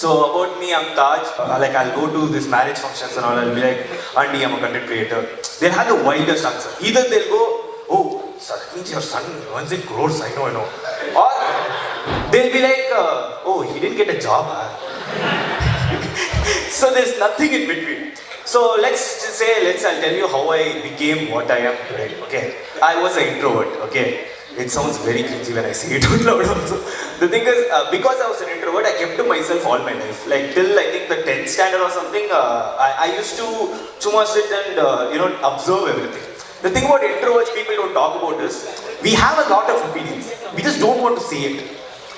So about me, I'm Thaj. Like I'll go to this marriage functions and all. I'll be like, Auntie, I'm a content creator. They'll have the wildest answer. Either they'll go, oh, sir, that means your son earns in crores. I know. Or they'll be like, oh, he didn't get a job. So there's nothing in between. So I'll tell you how I became what I am today. Okay, I was an introvert. Okay. It sounds very cringy when I say it out loud also. The thing is, because I was an introvert, I kept to myself all my life. Like till I think the 10th standard or something, I used to chuma sit and observe everything. The thing about introverts people don't talk about is, we have a lot of opinions. We just don't want to say it.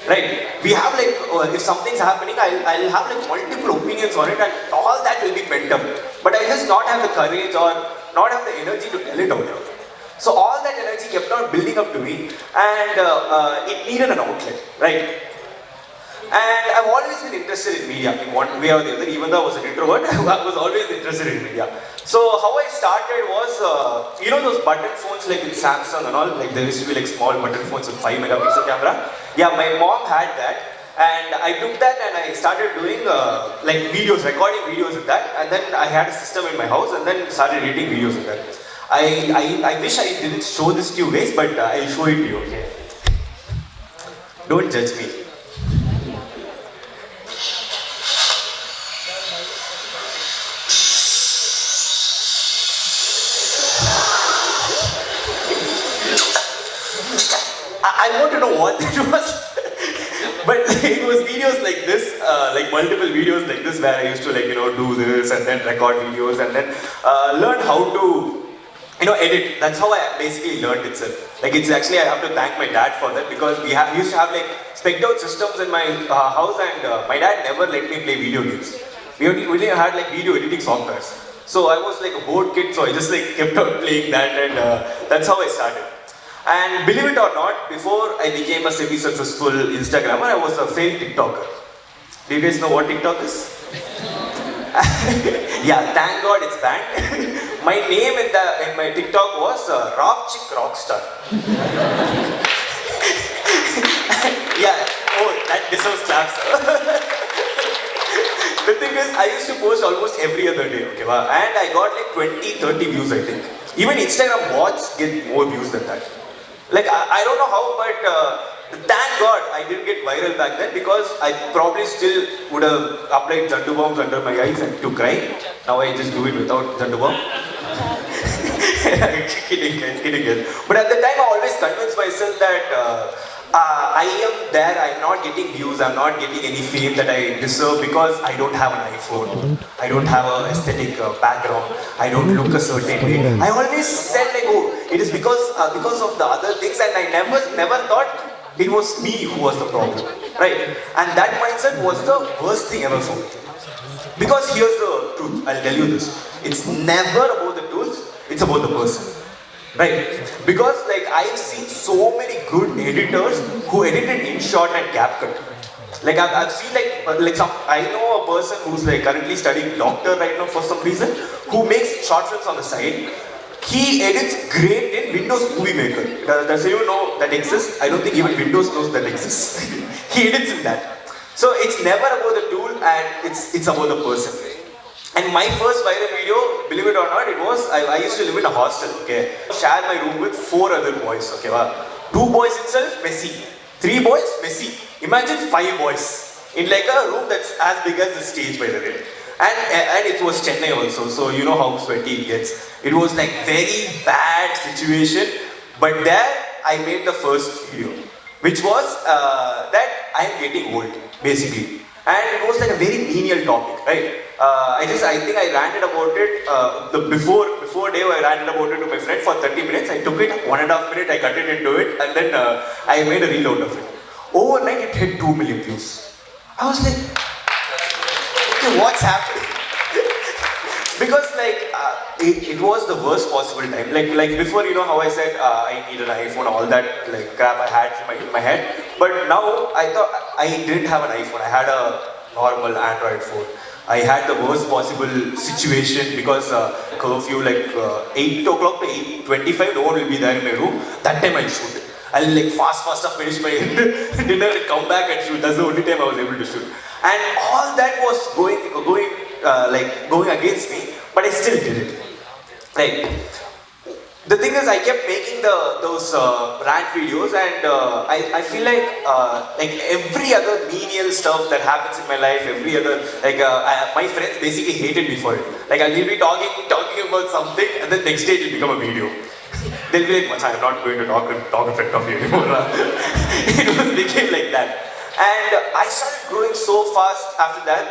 Right? We have like, if something's happening, I'll have like multiple opinions on it and all that will be pent up. But I just not have the courage or not have the energy to tell it out loud. So all that energy kept on building up to me and it needed an outlet, right? And I've always been interested in media in one way or the other. Even though I was an introvert, I was always interested in media. So how I started was, those button phones like with Samsung and all, like there used to be like small button phones with 5 megapixel camera. Yeah, my mom had that. And I took that and I started doing like videos, recording videos with that. And then I had a system in my house and then started editing videos with that. I wish I didn't show this to you guys, but I'll show it to you, okay? Don't judge me. I want to know what it was. But it was videos like this, like multiple videos like this where I used to do this and then record videos and then learn how to edit. That's how I basically learned itself. Like it's actually, I have to thank my dad for that because we used to have like spec'd out systems in my house and my dad never let me play video games. We only had like video editing softwares. So I was like a bored kid, so I just like kept on playing that and that's how I started. And believe it or not, before I became a semi-successful Instagrammer, I was a failed TikToker. Do you guys know what TikTok is? Yeah, thank God it's banned. My name in my TikTok was Rock Chick Rockstar. Yeah, oh, that deserves claps. The thing is, I used to post almost every other day, okay, and I got like 20-30 views, I think. Even Instagram bots get more views than that. Like, I don't know how, but thank God I didn't get viral back then because I probably still would have applied Zandu bombs under my eyes and to cry. Now I just do it without Zandu bomb. Kidding guys. But at the time I always convinced myself that I am there, I'm not getting views, I'm not getting any fame that I deserve because I don't have an iPhone, I don't have an aesthetic background, I don't look a certain way. I always said like, oh, it is because of the other things and I never thought it was me who was the problem, right? And that mindset was the worst thing ever for me. Because here's the truth, I'll tell you this, it's never about the tools, it's about the person. Right? Because like I've seen so many good editors who edited InShot and CapCut. Like I've seen like some, I know a person who's like currently studying doctor right now for some reason, who makes short films on the side. He edits great in Windows Movie Maker. Does anyone know that exists? I don't think even Windows knows that exists. He edits in that. So it's never about the tool and it's about the person. And my first viral video, believe it or not, it was, I used to live in a hostel, okay? Share my room with 4 other boys, okay? 2 boys itself, messy. 3 boys, messy. Imagine 5 boys in like a room that's as big as the stage, by the way. And it was Chennai also, so you know how sweaty it gets. It was like very bad situation, but there I made the first video, which was that I am getting old, basically. And it was like a very menial topic, right? I think I ranted about it, before day I ranted about it to my friend for 30 minutes, I took it, 1.5 minutes, I cut it into it, and then I made a reel out of it. Overnight it hit 2 million views. I was like, okay, what's happening? Because like, it was the worst possible time. Like before, you know how I said I need an iPhone, all that like crap I had in my head. But now I thought I didn't have an iPhone, I had a normal Android phone. I had the worst possible situation because curfew like 8 o'clock to 8:25, no one will be there in my room. That time I'll shoot. I'll like fast finish my dinner and come back and shoot. That's the only time I was able to shoot. And all that was going against me, but I still did it. Right. The thing is, I kept making those rant videos, and I feel like every other menial stuff that happens in my life, every other my friends basically hated me for it. Like I'll be talking about something, and then next day it'll become a video. They'll be like, "Macha, I'm not going to talk in front of you anymore." It became like that, and I started growing so fast after that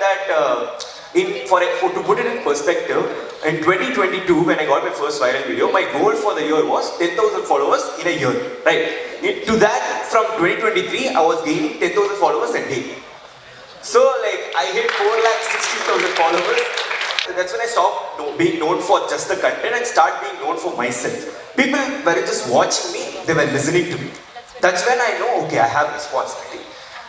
to put it in perspective, in 2022 when I got my first viral video, my goal for the year was 10,000 followers in a year, right? To that, from 2023, I was gaining 10,000 followers a day. So like, I hit 4,60,000 followers. That's when I stopped being known for just the content and start being known for myself. People weren't just watching me, they were listening to me. That's when I know, okay, I have responsibility.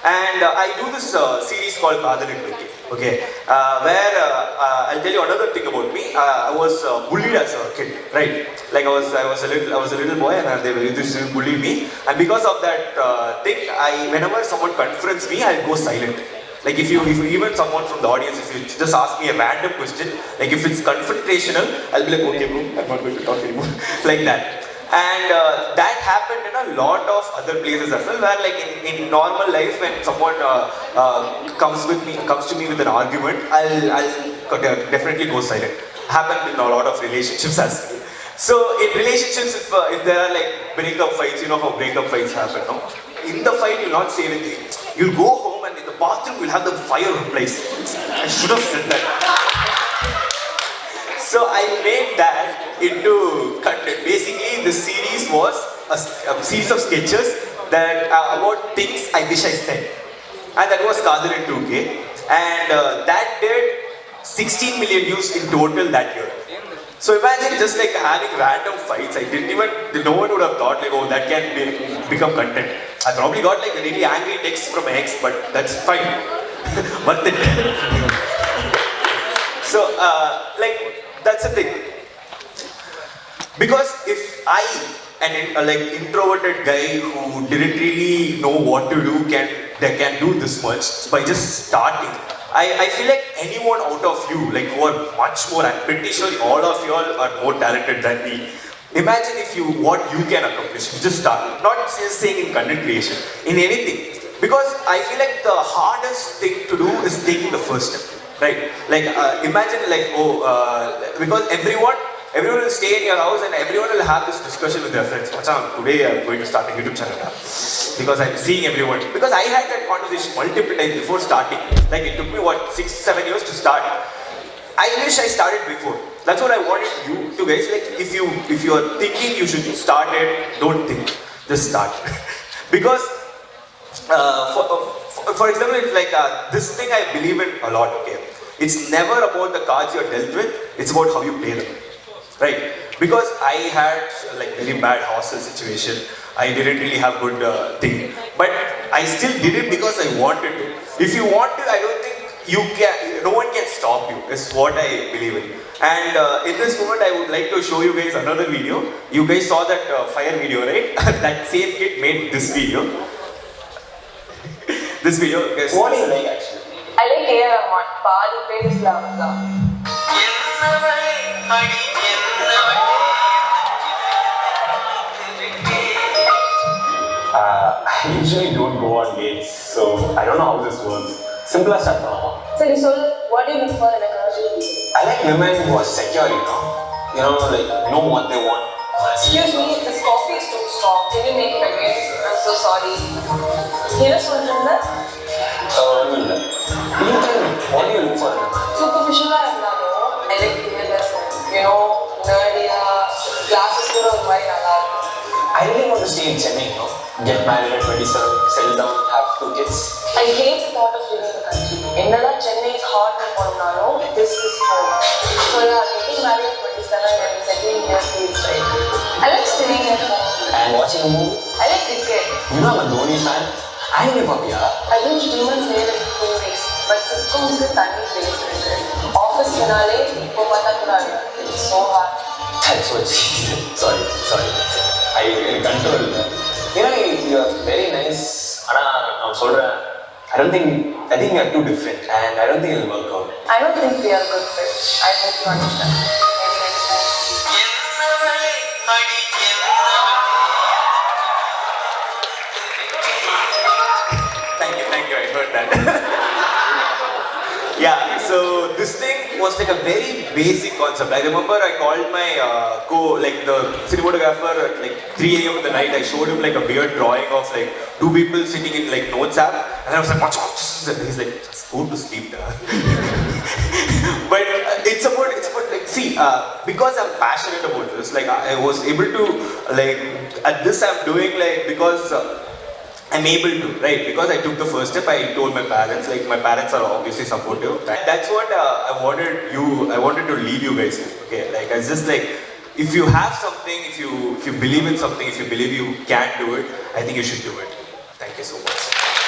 And I do this series called okay, where I'll tell you another thing about me. I was bullied as a kid, right? Like I was a little boy, and they used to bully me. And because of that thing, whenever someone confronts me, I'll go silent. Like if you even someone from the audience, if you just ask me a random question, like if it's confrontational, I'll be like, okay, bro, I'm not going to talk anymore, like that. And that happened in a lot of other places as well, where like in normal life, when someone comes to me with an argument, I'll definitely go silent. Happened in a lot of relationships as well. So in relationships, if there are like breakup fights, you know how breakup fights happen, no? In the fight, you'll not say anything. You'll go home and in the bathroom, you'll have the fire replaced. I should have said that. So I made that into content. Basically, the series was a series of sketches that about things I wish I said. And that was Kadal in 2K. And that did 16 million views in total that year. So imagine just like having random fights. No one would have thought like, oh, that can become content. I probably got like a really angry text from my ex, but that's fine. Worth it. So, that's the thing. Because if I, an introverted guy who didn't really know what to do, can do this much by just starting. I feel like anyone out of you, like who are much more, I'm pretty sure all of you all are more talented than me. Imagine what you can accomplish. You just start. Not just saying in content creation, in anything. Because I feel like the hardest thing to do is taking the first step. Right? Like, imagine because everyone will stay in your house and everyone will have this discussion with their friends. Today I'm going to start a YouTube channel because I'm seeing everyone. Because I had that conversation multiple times before starting. Like, it took me 6-7 years to start. I wish I started before. That's what I wanted you to guys. Like, if you are thinking you should start it, don't think. Just start. Because for example, it's like this thing I believe in a lot, okay? It's never about the cards you're dealt with, it's about how you play them, right? Because I had like very bad hostel situation, I didn't really have good thing, but I still did it because I wanted to. If you want to, I don't think no one can stop you, is what I believe in. And in this moment, I would like to show you guys another video. You guys saw that fire video, right? That same kid made this video. This video, guys. What do you like actually? I like Rahman. Paadi playlist I usually don't go on dates, so I don't know how this works. Simple stuff. So, what do you look for in a girl? I like women who are secure, like know what they want. Excuse me, this coffee is too strong. Can you make it again? I'm so sorry. What do you look for? Superficial, I like humanness, nerdy, glasses to the white. I really want to stay in Chennai, get married at 27, settle down, have 2 kids. I hate the thought of leaving the country. Chennai is hard to this is home. So getting married at 27 and settling here feels right. I like staying at home. And watching a movie? I like cricket. You know I'm a Dhoni fan. I am a Papia. I wish demons were like 2 weeks, but sitcoms with tiny place. Office finale, it's so hard. That's what she said. Sorry. I control that. You're very nice. I don't think I think we are too different, and I don't think it'll work out. I don't think we are a good fit. I hope you understand. Maybe next time. Thank you, I heard that. Yeah, so this thing was like a very basic concept. I remember I called my the cinematographer at like 3 a.m. in the night. I showed him like a weird drawing of like two people sitting in like notes app, and I was like, "What's and he's like, just go to sleep, da." But it's about like, see, because I'm passionate about this, like I was able to like at this I'm doing like because. I'm able to, right? Because I took the first step. I told my parents. Like my parents are obviously supportive. That's what I wanted to leave you guys with. Okay, like I just like, if you have something, if you believe in something, if you believe you can do it, I think you should do it. Thank you so much.